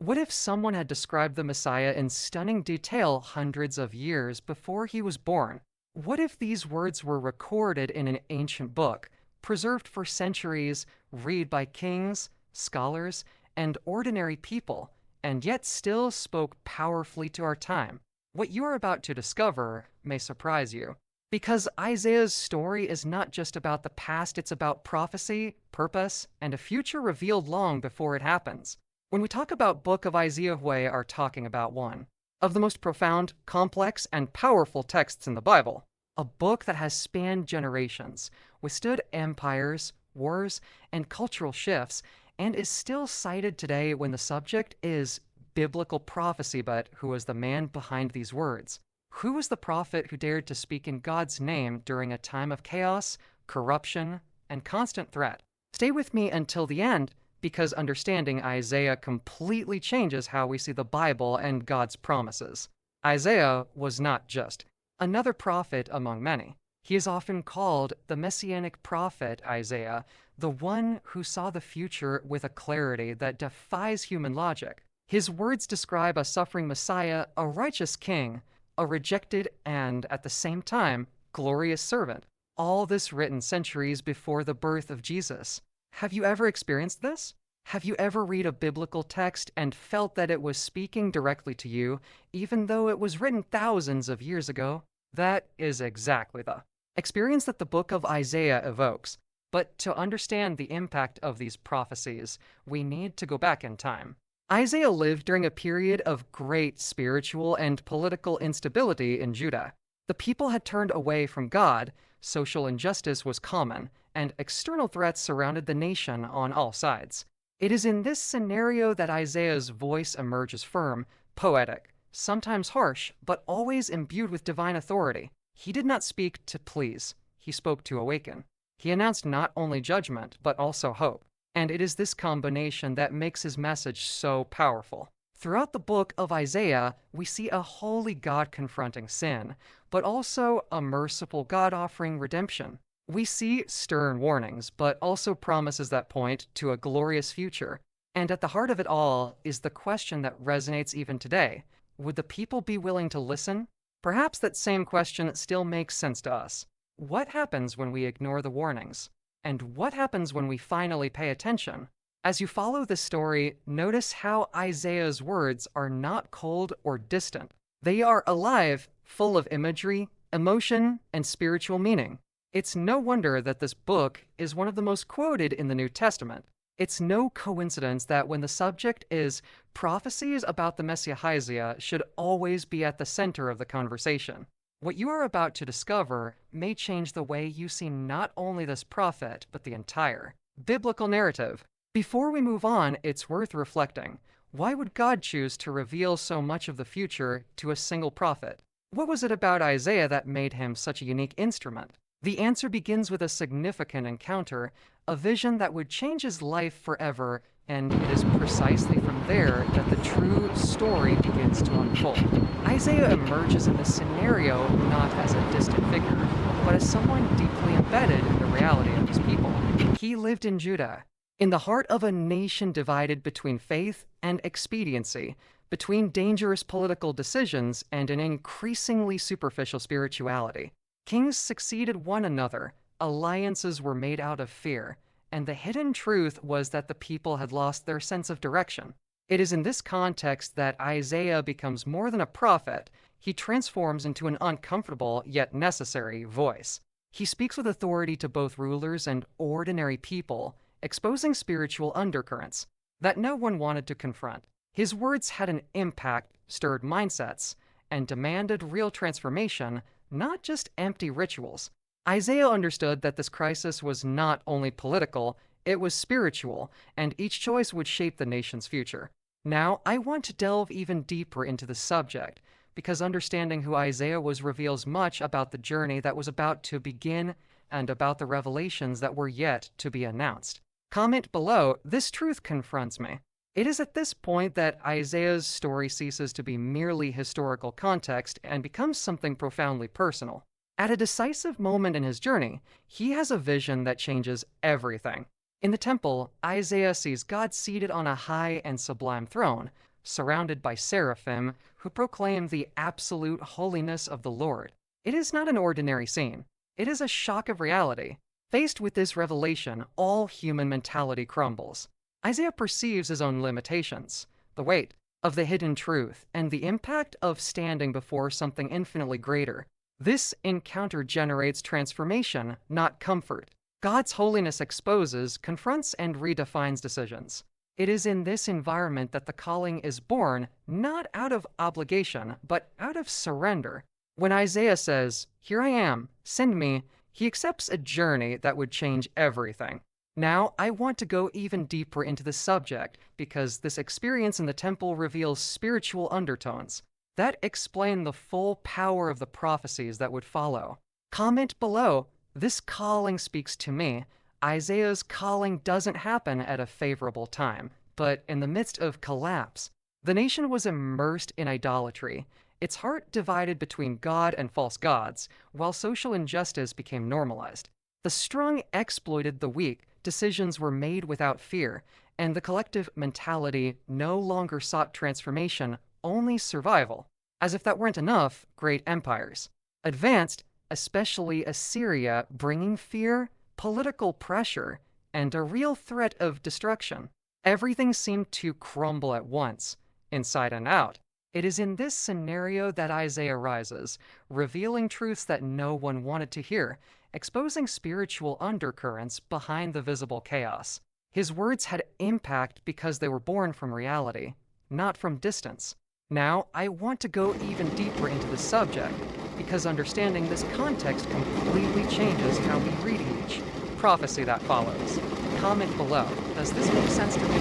What if someone had described the Messiah in stunning detail hundreds of years before he was born? What if these words were recorded in an ancient book, preserved for centuries, read by kings, scholars, and ordinary people, and yet still spoke powerfully to our time? What you are about to discover may surprise you. Because Isaiah's story is not just about the past, it's about prophecy, purpose, and a future revealed long before it happens. When we talk about Book of Isaiah, we are talking about one of the most profound, complex, and powerful texts in the Bible. A book that has spanned generations, withstood empires, wars, and cultural shifts, and is still cited today when the subject is biblical prophecy. But who was the man behind these words? Who was the prophet who dared to speak in God's name during a time of chaos, corruption, and constant threat? Stay with me until the end, because understanding Isaiah completely changes how we see the Bible and God's promises. Isaiah was not just another prophet among many. He is often called the messianic prophet Isaiah, the one who saw the future with a clarity that defies human logic. His words describe a suffering Messiah, a righteous king, a rejected and, at the same time, glorious servant. All this written centuries before the birth of Jesus. Have you ever experienced this? Have you ever read a biblical text and felt that it was speaking directly to you, even though it was written thousands of years ago? That is exactly the experience that the book of Isaiah evokes. But to understand the impact of these prophecies, we need to go back in time. Isaiah lived during a period of great spiritual and political instability in Judah. The people had turned away from God, social injustice was common, and external threats surrounded the nation on all sides. It is in this scenario that Isaiah's voice emerges firm, poetic, sometimes harsh, but always imbued with divine authority. He did not speak to please, he spoke to awaken. He announced not only judgment, but also hope. And it is this combination that makes his message so powerful. Throughout the book of Isaiah, we see a holy God confronting sin, but also a merciful God offering redemption. We see stern warnings, but also promises that point to a glorious future. And at the heart of it all is the question that resonates even today. Would the people be willing to listen? Perhaps that same question still makes sense to us. What happens when we ignore the warnings? And what happens when we finally pay attention? As you follow this story, notice how Isaiah's words are not cold or distant. They are alive, full of imagery, emotion, and spiritual meaning. It's no wonder that this book is one of the most quoted in the New Testament. It's no coincidence that when the subject is prophecies about the Messiah should always be at the center of the conversation. What you are about to discover may change the way you see not only this prophet, but the entire biblical narrative. Before we move on, it's worth reflecting. Why would God choose to reveal so much of the future to a single prophet? What was it about Isaiah that made him such a unique instrument? The answer begins with a significant encounter, a vision that would change his life forever, and it is precisely from there that the true story begins to unfold. Isaiah emerges in this scenario not as a distant figure, but as someone deeply embedded in the reality of his people. He lived in Judah, in the heart of a nation divided between faith and expediency, between dangerous political decisions and an increasingly superficial spirituality. Kings succeeded one another, alliances were made out of fear, and the hidden truth was that the people had lost their sense of direction. It is in this context that Isaiah becomes more than a prophet. He transforms into an uncomfortable yet necessary voice. He speaks with authority to both rulers and ordinary people, exposing spiritual undercurrents that no one wanted to confront. His words had an impact, stirred mindsets, and demanded real transformation, not just empty rituals. Isaiah understood that this crisis was not only political, it was spiritual, and each choice would shape the nation's future. Now, I want to delve even deeper into the subject, because understanding who Isaiah was reveals much about the journey that was about to begin and about the revelations that were yet to be announced. Comment below, this truth confronts me. It is at this point that Isaiah's story ceases to be merely historical context and becomes something profoundly personal. At a decisive moment in his journey, he has a vision that changes everything. In the temple, Isaiah sees God seated on a high and sublime throne, surrounded by seraphim who proclaim the absolute holiness of the Lord. It is not an ordinary scene. It is a shock of reality. Faced with this revelation, all human mentality crumbles. Isaiah perceives his own limitations, the weight of the hidden truth, and the impact of standing before something infinitely greater. This encounter generates transformation, not comfort. God's holiness exposes, confronts, and redefines decisions. It is in this environment that the calling is born, not out of obligation, but out of surrender. When Isaiah says, "Here I am, send me," he accepts a journey that would change everything. Now, I want to go even deeper into the subject because this experience in the temple reveals spiritual undertones that explain the full power of the prophecies that would follow. Comment below. This calling speaks to me. Isaiah's calling doesn't happen at a favorable time, but in the midst of collapse. The nation was immersed in idolatry, its heart divided between God and false gods, while social injustice became normalized. The strong exploited the weak, decisions were made without fear, and the collective mentality no longer sought transformation, only survival. As if that weren't enough, great empires advanced, especially Assyria, bringing fear, political pressure, and a real threat of destruction. Everything seemed to crumble at once, inside and out. It is in this scenario that Isaiah rises, revealing truths that no one wanted to hear, exposing spiritual undercurrents behind the visible chaos. His words had impact because they were born from reality, not from distance. Now, I want to go even deeper into the subject, because understanding this context completely changes how we read each prophecy that follows. Comment below. Does this make sense to me?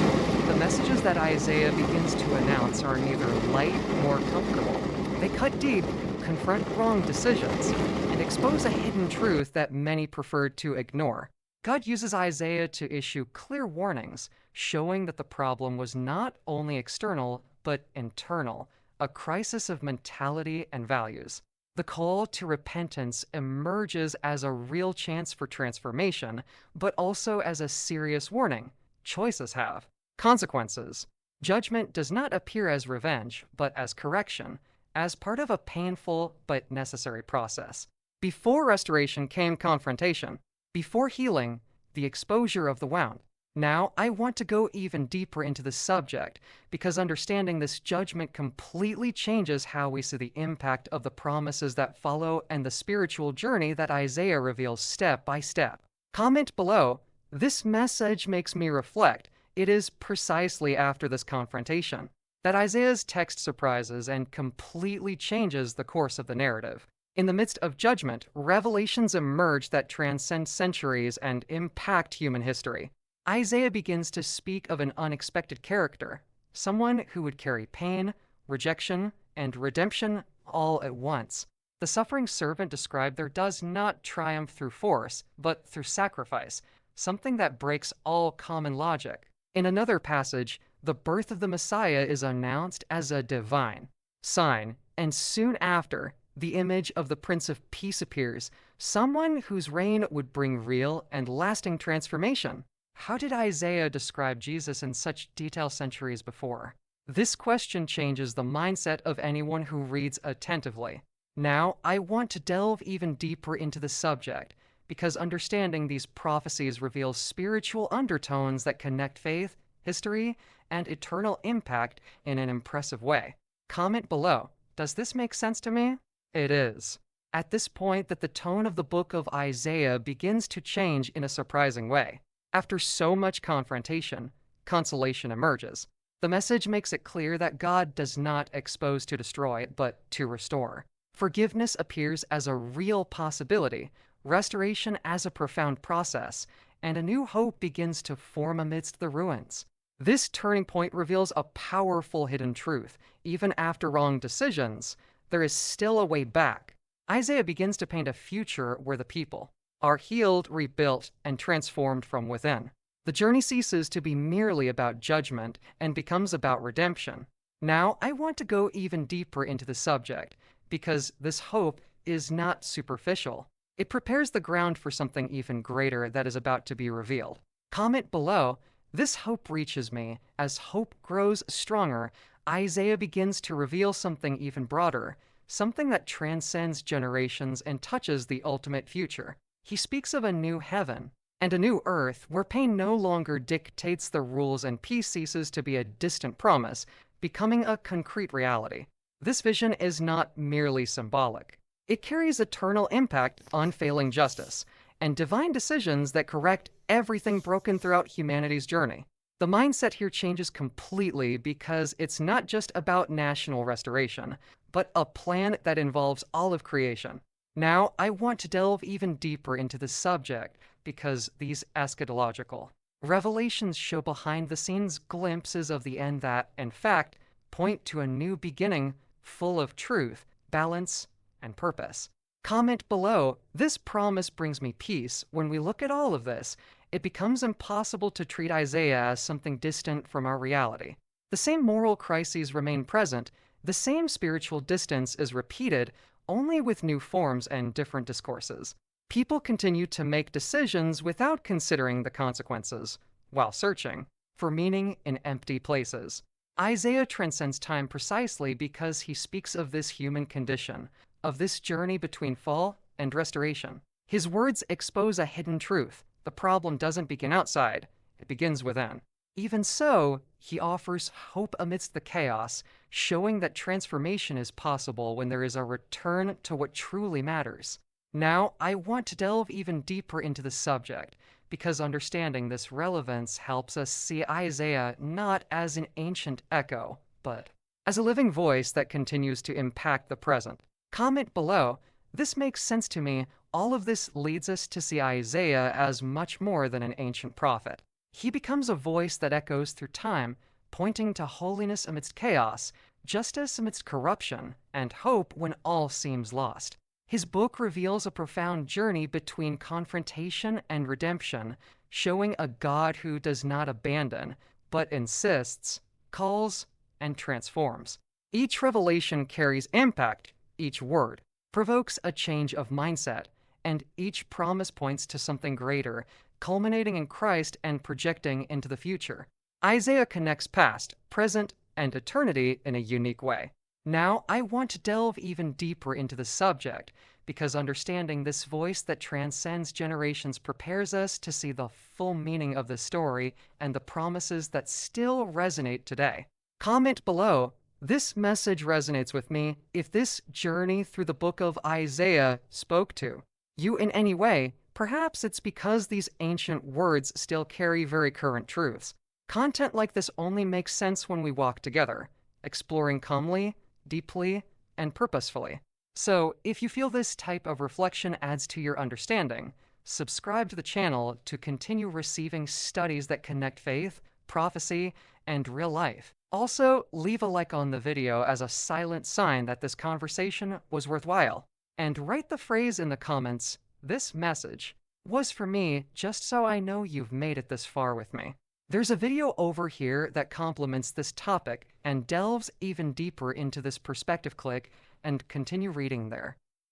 The messages that Isaiah begins to announce are neither light nor comfortable. They cut deep, confront wrong decisions, and expose a hidden truth that many preferred to ignore. God uses Isaiah to issue clear warnings, showing that the problem was not only external, but internal, a crisis of mentality and values. The call to repentance emerges as a real chance for transformation, but also as a serious warning. Choices have consequences. Judgment does not appear as revenge, but as correction, as part of a painful but necessary process. Before restoration came confrontation. Before healing, the exposure of the wound. Now, I want to go even deeper into the subject, because understanding this judgment completely changes how we see the impact of the promises that follow and the spiritual journey that Isaiah reveals step by step. Comment below. This message makes me reflect. It is precisely after this confrontation that Isaiah's text surprises and completely changes the course of the narrative. In the midst of judgment, revelations emerge that transcend centuries and impact human history. Isaiah begins to speak of an unexpected character, someone who would carry pain, rejection, and redemption all at once. The suffering servant described there does not triumph through force, but through sacrifice, something that breaks all common logic. In another passage, the birth of the Messiah is announced as a divine sign, and soon after, the image of the Prince of Peace appears, someone whose reign would bring real and lasting transformation. How did Isaiah describe Jesus in such detail centuries before? This question changes the mindset of anyone who reads attentively. Now, I want to delve even deeper into the subject, because understanding these prophecies reveals spiritual undertones that connect faith, history, and eternal impact in an impressive way. Comment below. Does this make sense to me? It is. At this point that the tone of the book of Isaiah begins to change in a surprising way. After so much confrontation, consolation emerges. The message makes it clear that God does not expose to destroy, but to restore. Forgiveness appears as a real possibility, restoration as a profound process, and a new hope begins to form amidst the ruins. This turning point reveals a powerful hidden truth. Even after wrong decisions, there is still a way back. Isaiah begins to paint a future where the people are healed, rebuilt, and transformed from within. The journey ceases to be merely about judgment and becomes about redemption. Now, I want to go even deeper into the subject, because this hope is not superficial. It prepares the ground for something even greater that is about to be revealed. Comment below, this hope reaches me. As hope grows stronger, Isaiah begins to reveal something even broader, something that transcends generations and touches the ultimate future. He speaks of a new heaven and a new earth where pain no longer dictates the rules and peace ceases to be a distant promise, becoming a concrete reality. This vision is not merely symbolic. It carries eternal impact, unfailing justice, and divine decisions that correct everything broken throughout humanity's journey. The mindset here changes completely because it's not just about national restoration, but a plan that involves all of creation. Now, I want to delve even deeper into the subject because these eschatological revelations show behind the scenes glimpses of the end that, in fact, point to a new beginning full of truth, balance, and purpose. Comment below, this promise brings me peace. When we look at all of this, it becomes impossible to treat Isaiah as something distant from our reality. The same moral crises remain present, the same spiritual distance is repeated, only with new forms and different discourses. People continue to make decisions without considering the consequences, while searching for meaning in empty places. Isaiah transcends time precisely because he speaks of this human condition, of this journey between fall and restoration. His words expose a hidden truth. The problem doesn't begin outside, it begins within. Even so, he offers hope amidst the chaos, showing that transformation is possible when there is a return to what truly matters. Now, I want to delve even deeper into the subject, because understanding this relevance helps us see Isaiah not as an ancient echo, but as a living voice that continues to impact the present. Comment below, this makes sense to me. All of this leads us to see Isaiah as much more than an ancient prophet. He becomes a voice that echoes through time, pointing to holiness amidst chaos, justice amidst corruption, and hope when all seems lost. His book reveals a profound journey between confrontation and redemption, showing a God who does not abandon, but insists, calls, and transforms. Each revelation carries impact, each word provokes a change of mindset, and each promise points to something greater, culminating in Christ and projecting into the future. Isaiah connects past, present, and eternity in a unique way. Now, I want to delve even deeper into the subject, because understanding this voice that transcends generations prepares us to see the full meaning of the story and the promises that still resonate today. Comment below, this message resonates with me. If this journey through the book of Isaiah spoke to you in any way, perhaps it's because these ancient words still carry very current truths. Content like this only makes sense when we walk together, exploring calmly, deeply, and purposefully. So, if you feel this type of reflection adds to your understanding, subscribe to the channel to continue receiving studies that connect faith, prophecy, and real life. Also, leave a like on the video as a silent sign that this conversation was worthwhile. And write the phrase in the comments, "This message was for me," just so I know you've made it this far with me. There's a video over here that complements this topic and delves even deeper into this perspective. Click and continue reading there.